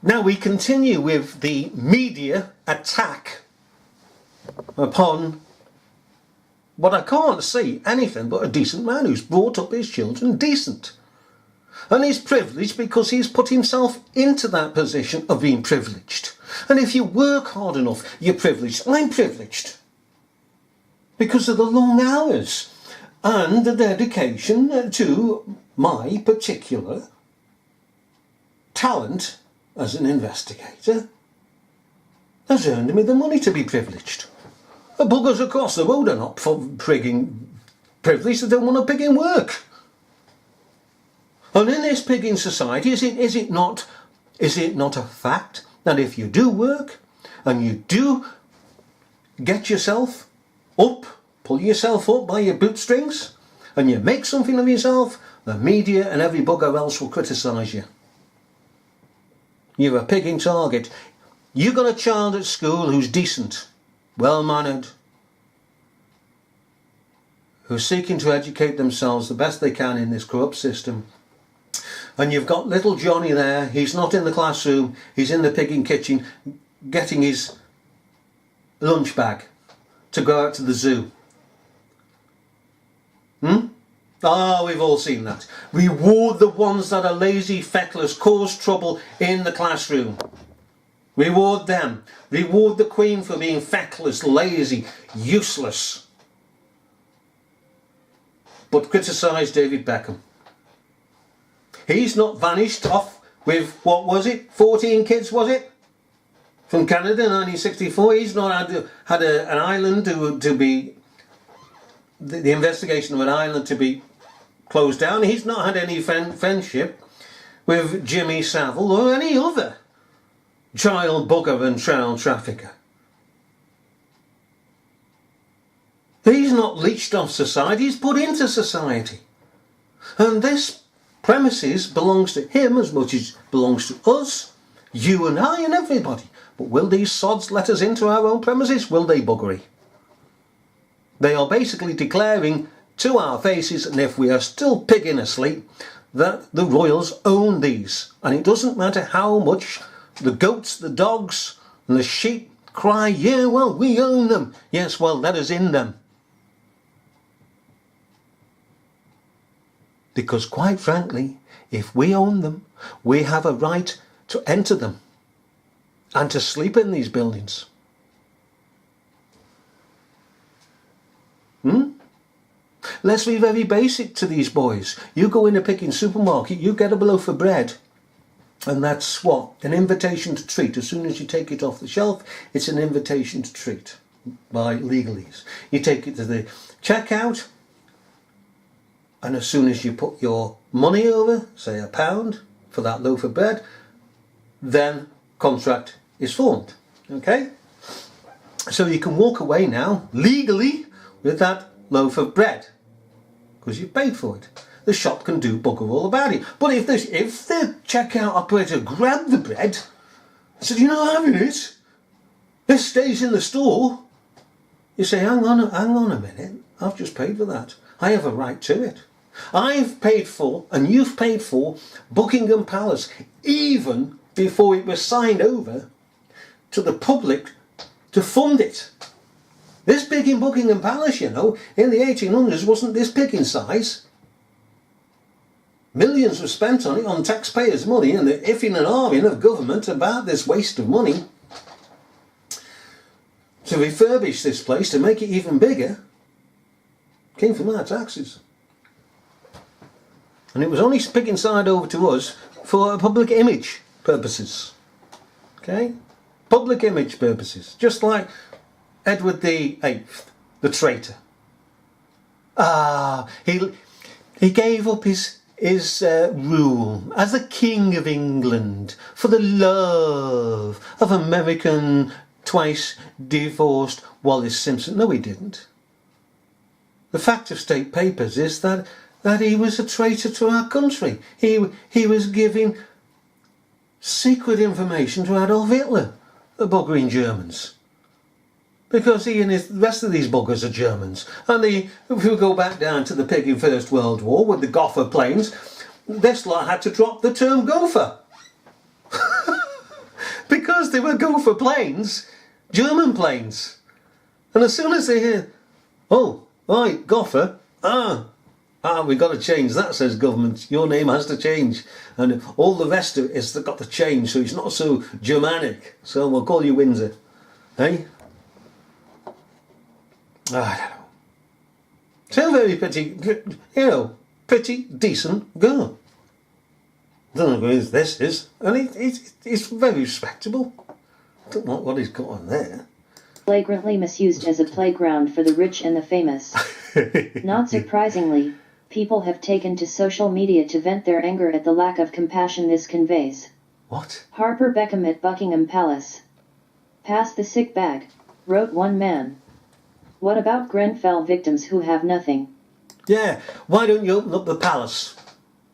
Now we continue with the media attack upon what I can't see anything but a decent man who's brought up his children decent. And he's privileged because he's put himself into that position of being privileged. And if you work hard enough, you're privileged. I'm privileged because of the long hours and the dedication to my particular talent as an investigator has earned me the money to be privileged. The buggers across the road are not prigging privileged, they don't want to pig in work. And in this pigging society, is it not a fact that if you do work and you do get yourself up, pull yourself up by your bootstrings, and you make something of yourself, the media and every bugger else will criticise you. You're a pigging target. You got a child at school who's decent, well-mannered, who's seeking to educate themselves the best they can in this corrupt system. And you've got little Johnny there, he's not in the classroom, he's in the pigging kitchen getting his lunch bag to go out to the zoo. We've all seen that. Reward the ones that are lazy, feckless, cause trouble in the classroom. Reward them. Reward the Queen for being feckless, lazy, useless. But criticise David Beckham. He's not vanished off with, 14 kids, was it? From Canada in 1964. He's not had an island to be, the investigation of an island to be closed down. He's not had any friendship with Jimmy Savile or any other child bugger and child trafficker. He's not leached off society, he's put into society. And this premises belongs to him as much as it belongs to us, you and I and everybody. But will these sods let us into our own premises? Will they, buggery? They are basically declaring to our faces, and if we are still pigging asleep, that the royals own these. And it doesn't matter how much the goats, the dogs and the sheep cry, yeah, well, we own them. Yes, well, let us in them. Because quite frankly, if we own them, we have a right to enter them and to sleep in these buildings. Let's be very basic to these boys. You go in a picking supermarket, you get a loaf of bread, and that's what? An invitation to treat. As soon as you take it off the shelf, it's an invitation to treat by legalese. You take it to the checkout, and as soon as you put your money over, say £1 for that loaf of bread, then contract is formed. Okay? So you can walk away now, legally, with that loaf of bread, because you paid for it. The shop can do bugger all about it. But if the checkout operator grabbed the bread and said, you're not having it, this stays in the store, you say, hang on a minute, I've just paid for that. I have a right to it. I've paid for, and you've paid for, Buckingham Palace, even before it was signed over to the public to fund it. This big in Buckingham Palace, you know, in the 1800s wasn't this big in size. Millions were spent on it, on taxpayers' money, and the ifing and ahhing of government about this waste of money to refurbish this place, to make it even bigger, came from our taxes. And it was only picking side over to us for public image purposes. Okay? Public image purposes. Just like Edward VIII, the traitor. He gave up his rule as the King of England for the love of American twice divorced Wallis Simpson. No, he didn't. The fact of state papers is that he was a traitor to our country. He was giving secret information to Adolf Hitler, the buggering Germans. Because he and the rest of these buggers are Germans. And if we go back down to the pigging First World War with the Gopher planes, this lot had to drop the term gopher. because they would go for planes, German planes. And as soon as they hear, oh, right, Goffer, we've got to change that, says government. Your name has to change. And all the rest of it has got to change, so it's not so Germanic. So we'll call you Windsor. Hey? I don't know. So very pretty, pretty decent girl. Don't know who this is. And it's very respectable. Don't know what he's got on there. Flagrantly misused as a playground for the rich and the famous. Not surprisingly, people have taken to social media to vent their anger at the lack of compassion this conveys. What? Harper Beckham at Buckingham Palace. Pass the sick bag, wrote one man. What about Grenfell victims who have nothing? Yeah, why don't you open up the palace?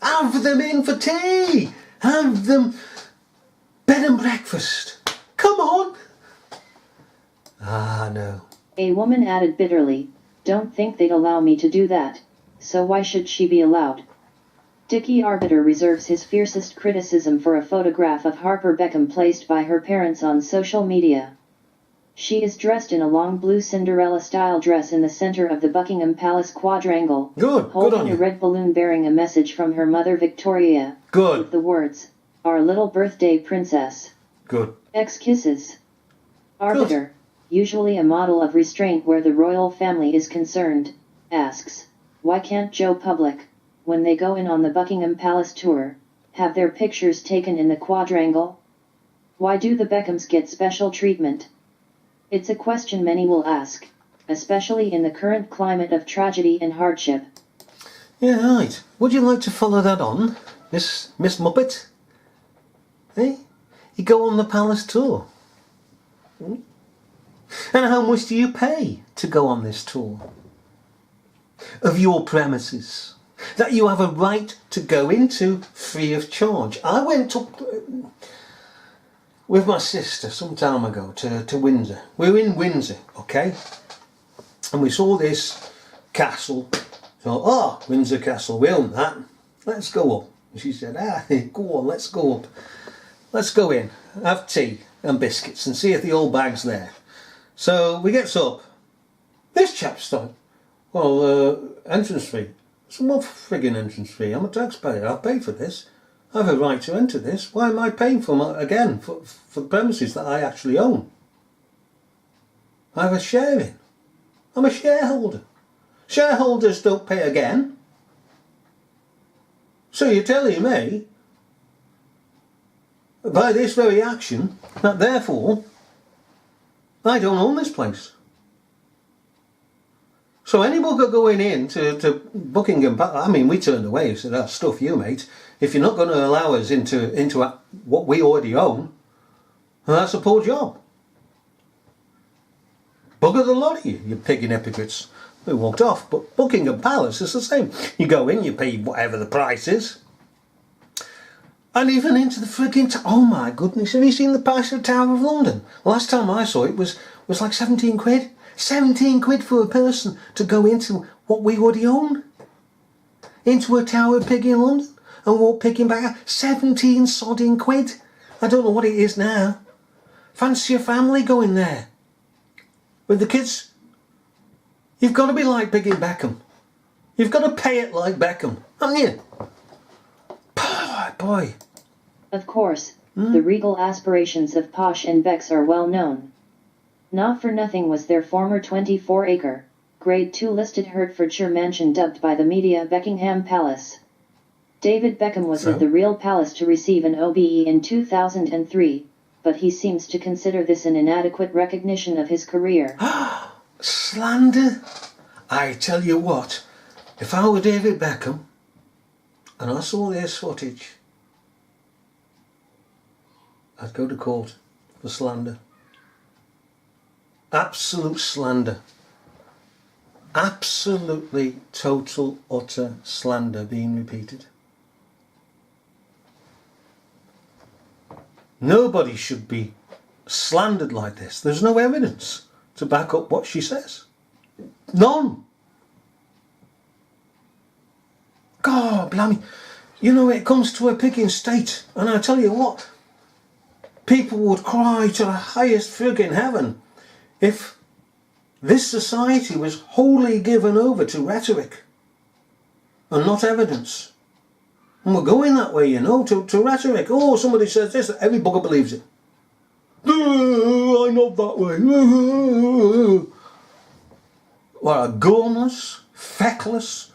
Have them in for tea! Have them bed and breakfast. Come on! Ah, no. A woman added bitterly, don't think they'd allow me to do that, so why should she be allowed? Dickie Arbiter reserves his fiercest criticism for a photograph of Harper Beckham placed by her parents on social media. She is dressed in a long blue Cinderella-style dress in the center of the Buckingham Palace quadrangle, holding a red balloon bearing a message from her mother Victoria, with the words, "Our little birthday princess." Good. Kisses. Arbiter, usually a model of restraint where the royal family is concerned, asks, why can't Joe Public, when they go in on the Buckingham Palace tour, have their pictures taken in the quadrangle? Why do the Beckhams get special treatment? It's a question many will ask, especially in the current climate of tragedy and hardship. Yeah, right. Would you like to follow that on, Miss Muppet? Eh? You go on the palace tour. And how much do you pay to go on this tour? Of your premises. That you have a right to go into free of charge. I went up with my sister some time ago to Windsor. We were in Windsor, okay? And we saw this castle. So, Windsor Castle, we own that. Let's go up. And she said, go on, let's go up. Let's go in, have tea and biscuits and see if the old bag's there. So we gets up. This chap's started, entrance fee. So what friggin' entrance fee? I'm a taxpayer, I've paid for this. I have a right to enter this. Why am I paying for premises that I actually own? I have a share in. I'm a shareholder. Shareholders don't pay again. So you're telling me, by this very action, that therefore, I don't own this place. So anybody going in to Buckingham Palace, I mean, we turned away, said, "That's stuff you, mate. If you're not going to allow us into what we already own, then that's a poor job. Bugger the lot of you, you pigging hypocrites." They walked off, but Buckingham Palace is the same. You go in, you pay whatever the price is. And even into the frigging... oh my goodness, have you seen the price of the Tower of London? Last time I saw it was like 17 quid. 17 quid for a person to go into what we already own. Into a Tower Pig in London and walk picking back out. 17 sodding quid. I don't know what it is now. Fancy a family going there. With the kids. You've got to be like Biggie Beckham. You've got to pay it like Beckham, haven't you? Boy. Of course, the regal aspirations of Posh and Becks are well known. Not for nothing was their former 24-acre, Grade 2 listed Hertfordshire mansion dubbed by the media Beckingham Palace. David Beckham was at the real palace to receive an OBE in 2003, but he seems to consider this an inadequate recognition of his career. Slander? I tell you what, if I were David Beckham, and I saw this footage, I'd go to court for slander. Absolute slander. Absolutely total, utter slander being repeated. Nobody should be slandered like this. There's no evidence to back up what she says. None. God, blimey. You know, it comes to a picking state, and I tell you what, people would cry to the highest friggin' heaven if this society was wholly given over to rhetoric and not evidence. And we're going that way, you know, to rhetoric. Oh, somebody says this, every bugger believes it. I'm not that way. What a gormless, feckless,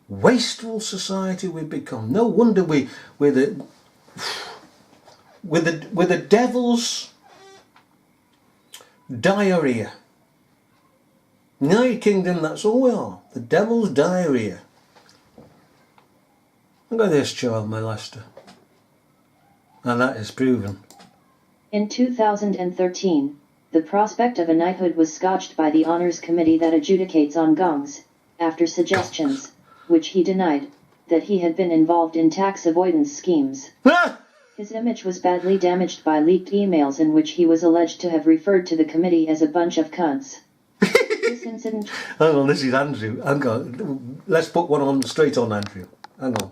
wasteful society we've become. No wonder we're the devil's diarrhea. United Kingdom, that's all we are. The devil's diarrhea. Look at this child molester. And that is proven. In 2013, the prospect of a knighthood was scotched by the Honours Committee that adjudicates on gongs, after suggestions, which he denied, that he had been involved in tax avoidance schemes. His image was badly damaged by leaked emails in which he was alleged to have referred to the committee as a bunch of cunts. This incident... Hang on, this is Andrew. Hang on. Let's put one on straight on Andrew. Hang on.